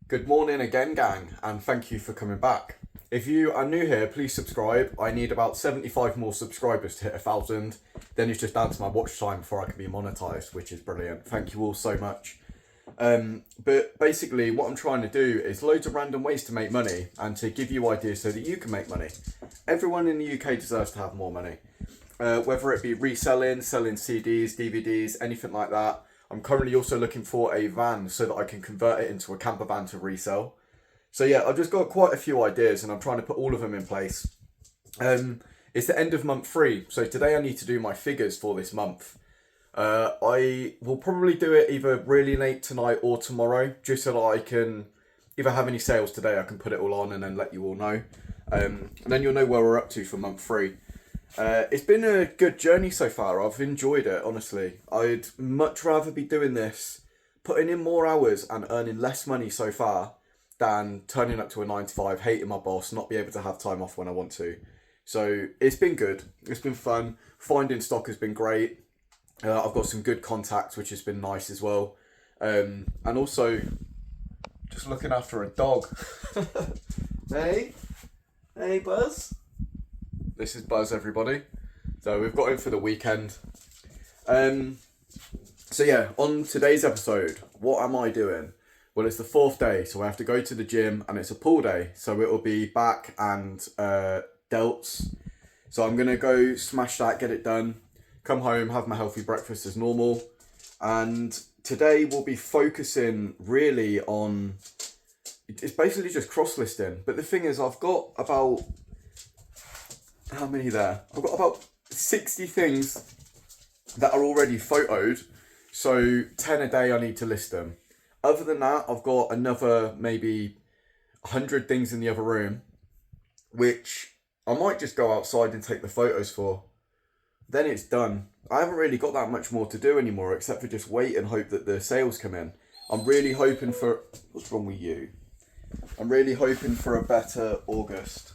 Good morning again, gang, and thank you for coming back. If you are new here, please subscribe. I need about 75 more subscribers to hit 1,000. Then it's just down to my watch time before I can be monetized, which is brilliant. Thank you all so much. But basically, what I'm trying to do is loads of random ways to make money and to give you ideas so that you can make money. Everyone in the UK deserves to have more money. Whether it be reselling, selling CDs, DVDs, anything like that. I'm currently also looking for a van so that I can convert it into a camper van to resell. So yeah, I've just got quite a few ideas and I'm trying to put all of them in place. It's the end of month 3, so today I need to do my figures for this month. I will probably do it either really late tonight or tomorrow, just so that I can, if I have any sales today, I can put it all on and then let you all know. And then you'll know where we're up to for month 3. It's been a good journey so far. I've enjoyed it, honestly. I'd much rather be doing this, putting in more hours and earning less money so far than turning up to a 9 to 5, hating my boss, not be able to have time off when I want to. So it's been good. It's been fun. Finding stock has been great. I've got some good contacts, which has been nice as well. And also just looking after a dog. Hey Buzz. This is Buzz, everybody. So we've got him for the weekend. So yeah, on today's episode, what am I doing? Well, it's the 4th day, so I have to go to the gym and it's a pull day. So it will be back and delts. So I'm going to go smash that, get it done, come home, have my healthy breakfast as normal. And today we'll be focusing really on, it's basically just cross-listing. But the thing is, I've got about, how many there? I've got about 60 things that are already photoed. So 10 a day I need to list them. Other than that, I've got another maybe 100 things in the other room, which I might just go outside and take the photos for. Then it's done. I haven't really got that much more to do anymore, except for just wait and hope that the sales come in. I'm really hoping for, what's wrong with you? I'm really hoping for a better August,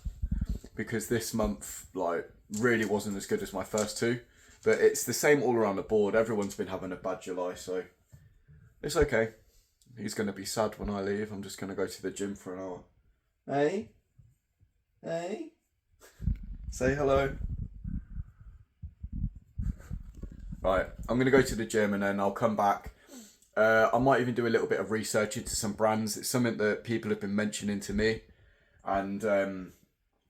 because this month, like, really wasn't as good as my first 2. But it's the same all around the board. Everyone's been having a bad July, so it's okay. He's going to be sad when I leave. I'm just going to go to the gym for an hour. Hey? Say hello. Right, I'm going to go to the gym and then I'll come back. I might even do a little bit of research into some brands. It's something that people have been mentioning to me. And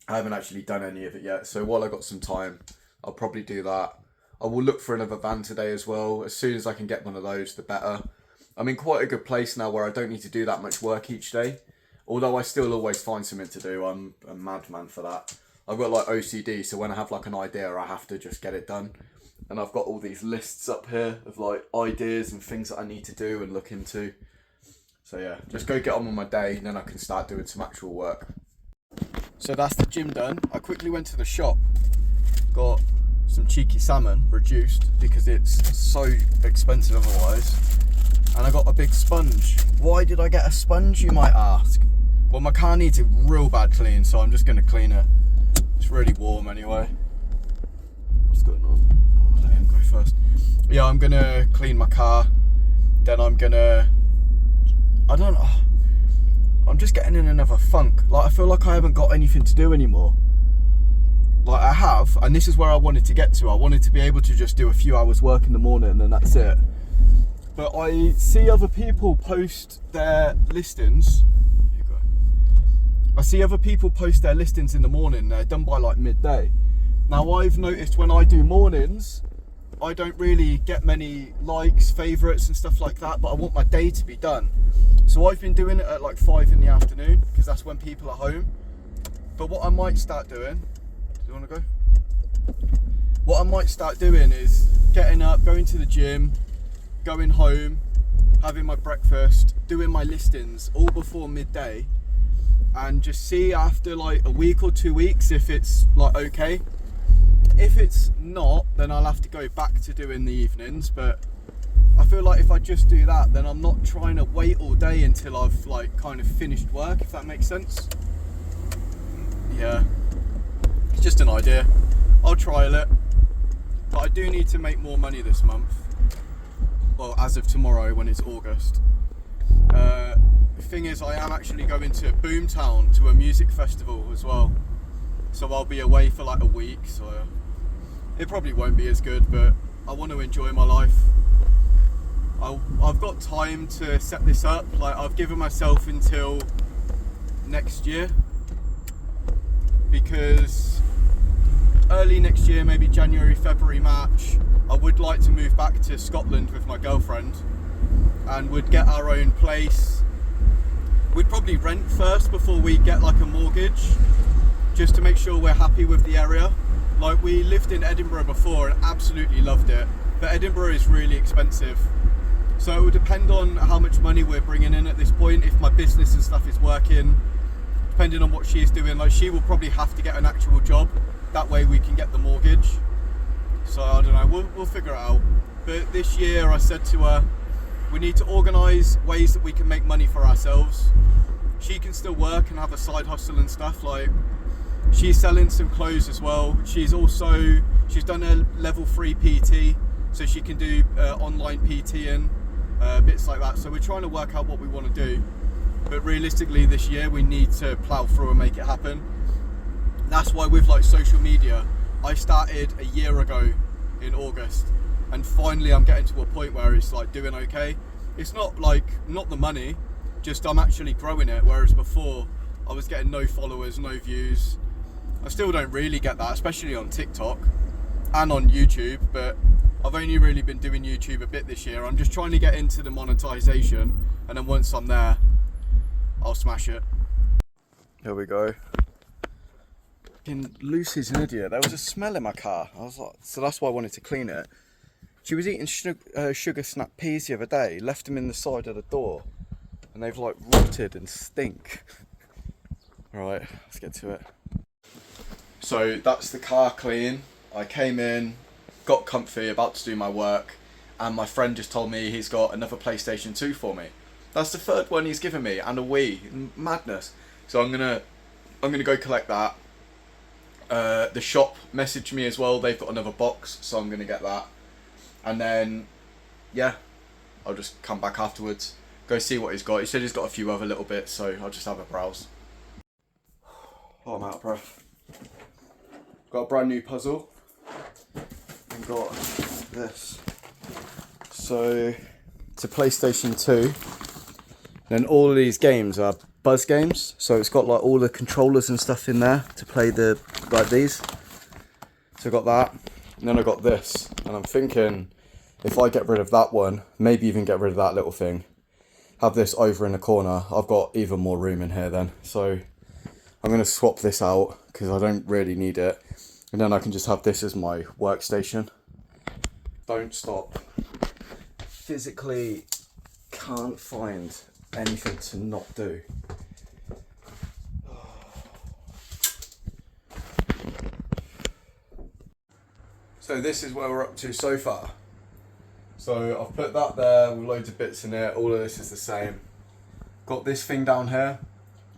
I haven't actually done any of it yet. So while I got some time, I'll probably do that. I will look for another van today as well. As soon as I can get one of those, the better. I'm in quite a good place now where I don't need to do that much work each day. Although I still always find something to do. I'm a madman for that. I've got like OCD, so when I have like an idea, I have to just get it done. And I've got all these lists up here of like ideas and things that I need to do and look into. So yeah, just go get on with my day and then I can start doing some actual work. So that's the gym done. I quickly went to the shop, got some cheeky salmon reduced because it's so expensive otherwise. And I got a big sponge. Why did I get a sponge, you might ask? Well, my car needs a real bad clean, so I'm just going to clean it. It's really warm anyway. What's going on? Oh, let him go first. Yeah, I'm going to clean my car. Then I'm going to... I'm just getting in another funk. Like, I feel like I haven't got anything to do anymore. Like, I have, and this is where I wanted to get to. I wanted to be able to just do a few hours work in the morning and then that's it. But I see other people post their listings. Here you go. I see other people post their listings in the morning. They're done by like midday. Now I've noticed when I do mornings, I don't really get many likes, favourites and stuff like that, but I want my day to be done. So I've been doing it at like 5 in the afternoon, because that's when people are home. But what I might start doing, do you want to go? What I might start doing is getting up, going to the gym, going home, having my breakfast, doing my listings all before midday, and just see after like a week or 2 weeks if it's like okay. If it's not, then I'll have to go back to doing the evenings. But I feel like if I just do that, then I'm not trying to wait all day until I've like kind of finished work, if that makes sense. Yeah, it's just an idea. I'll trial it, but I do need to make more money this month. Well, as of tomorrow when it's August. thing is, I am actually going to Boomtown to a music festival as well. So I'll be away for like a week, so it probably won't be as good, but I want to enjoy my life. I've got time to set this up. Like, I've given myself until next year, because early next year, maybe January, February, March, I would like to move back to Scotland with my girlfriend, and would get our own place. We'd probably rent first before we get like a mortgage, just to make sure we're happy with the area. Like, we lived in Edinburgh before and absolutely loved it, but Edinburgh is really expensive. So it would depend on how much money we're bringing in at this point, if my business and stuff is working, depending on what she's doing. Like, she will probably have to get an actual job, that way we can get the mortgage. So I don't know, we'll figure it out. But this year I said to her, we need to organise ways that we can make money for ourselves. She can still work and have a side hustle and stuff. Like, she's selling some clothes as well. She's done a level 3 PT, so she can do online PTing, bits like that. So we're trying to work out what we want to do. But realistically this year we need to plough through and make it happen. That's why with like social media, I started a year ago in August, and finally I'm getting to a point where it's like doing okay. It's not the money, just I'm actually growing it, whereas before I was getting no followers, no views. I still don't really get that, especially on TikTok and on YouTube, but I've only really been doing YouTube a bit this year. I'm just trying to get into the monetization, and then once I'm there, I'll smash it. Here we go. Lucy's an idiot. There was a smell in my car. I was like, so that's why I wanted to clean it. She was eating sugar snap peas the other day, left them in the side of the door, and they've like rotted and stink. Right, let's get to it. So that's the car clean. I came in, got comfy, about to do my work, and my friend just told me he's got another PlayStation 2 for me. That's the third one he's given me, and a Wii. Madness. So I'm gonna go collect that. The shop messaged me as well. They've got another box, so I'm gonna get that. And then, yeah, I'll just come back afterwards, go see what he's got. He said he's got a few other little bits, so I'll just have a browse. Oh, I'm out of breath. Got a brand new puzzle. And got this. So, it's a PlayStation 2. Then all of these games are buzz games. So it's got like all the controllers and stuff in there to play like these. So I got that. And then I got this. And I'm thinking, if I get rid of that one, maybe even get rid of that little thing, have this over in the corner, I've got even more room in here then. So I'm going to swap this out because I don't really need it. And then I can just have this as my workstation. Don't stop. Physically can't find anything to not do. So this is where we're up to so far. So I've put that there with loads of bits in it. All of this is the same. Got this thing down here.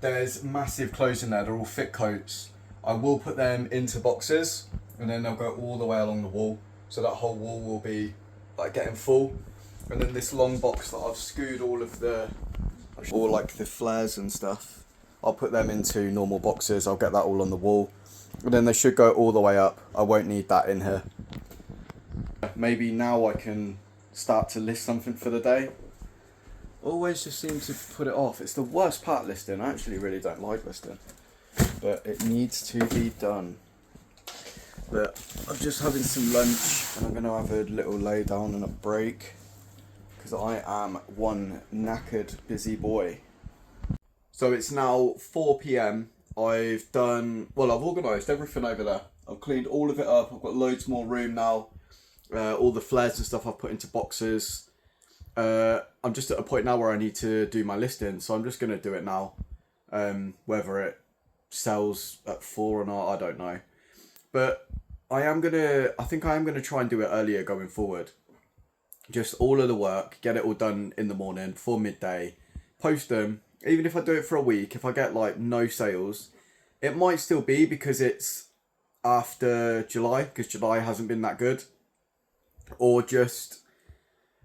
There's massive clothes in there. They're all thick coats. I will put them into boxes, and then they'll go all the way along the wall. So that whole wall will be like getting full. And then this long box that I've screwed all like the flares and stuff, I'll put them into normal boxes. I'll get that all on the wall. And then they should go all the way up. I won't need that in here. Maybe now I can start to list something for the day. Always just seem to put it off. It's the worst part, listing. I actually really don't like listing, but it needs to be done. But I'm just having some lunch, and I'm going to have a little lay down and a break, because I am one knackered busy boy. So it's now 4 PM. I've organised everything over there. I've cleaned all of it up. I've got loads more room now. All the flares and stuff I've put into boxes. I'm just at a point now where I need to do my listing, so I'm just going to do it now. Whether it sells at 4 or not, I don't know. But I think I am going to try and do it earlier going forward. Just all of the work, get it all done in the morning, before midday, post them. Even if I do it for a week, if I get like no sales, it might still be because it's after July, because July hasn't been that good. Or just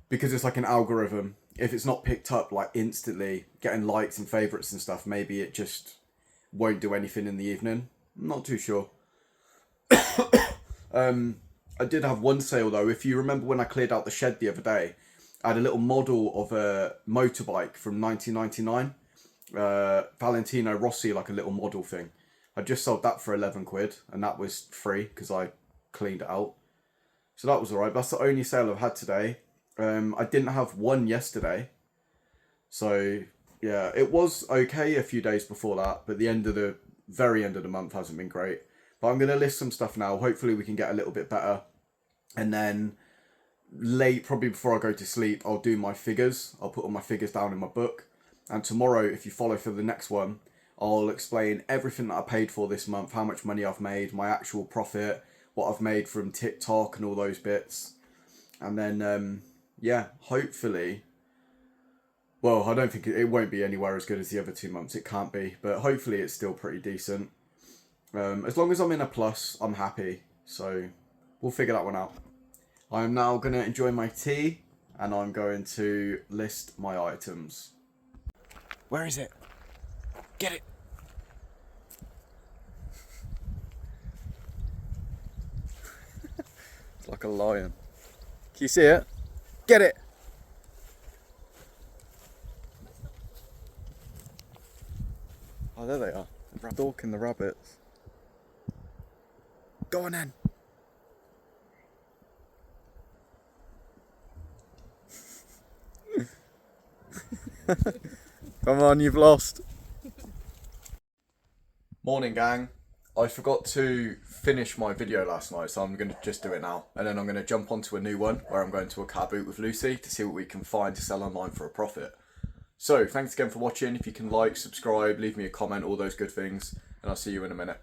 because it's like an algorithm. if it's not picked up like instantly, getting likes and favourites and stuff, maybe it just won't do anything in the evening. I'm not too sure. I did have one sale though. If you remember when I cleared out the shed the other day, I had a little model of a motorbike from 1999. Valentino Rossi, like a little model thing. I just sold that for 11 quid and that was free because I cleaned it out. So that was alright. That's the only sale I've had today. I didn't have one yesterday. So yeah, it was okay a few days before that, but the very end of the month hasn't been great. But I'm going to list some stuff now. Hopefully we can get a little bit better. And then late, probably before I go to sleep, I'll do my figures. I'll put all my figures down in my book. And tomorrow, if you follow for the next one, I'll explain everything that I paid for this month, how much money I've made, my actual profit, what I've made from TikTok and all those bits. And then, yeah, hopefully, well, I don't think it won't be anywhere as good as the other 2 months. It can't be, but hopefully it's still pretty decent. As long as I'm in a plus, I'm happy. So we'll figure that one out. I'm now going to enjoy my tea and I'm going to list my items. Where is it? Get it. It's like a lion. Can you see it? Get it. Oh, there they are. Stalking the rabbits. Go on then. Come on, you've lost. Morning, gang. I forgot to finish my video last night, so I'm going to just do it now. And then I'm going to jump onto a new one where I'm going to a car boot with Lucy to see what we can find to sell online for a profit. So, thanks again for watching. If you can like, subscribe, leave me a comment, all those good things. And I'll see you in a minute.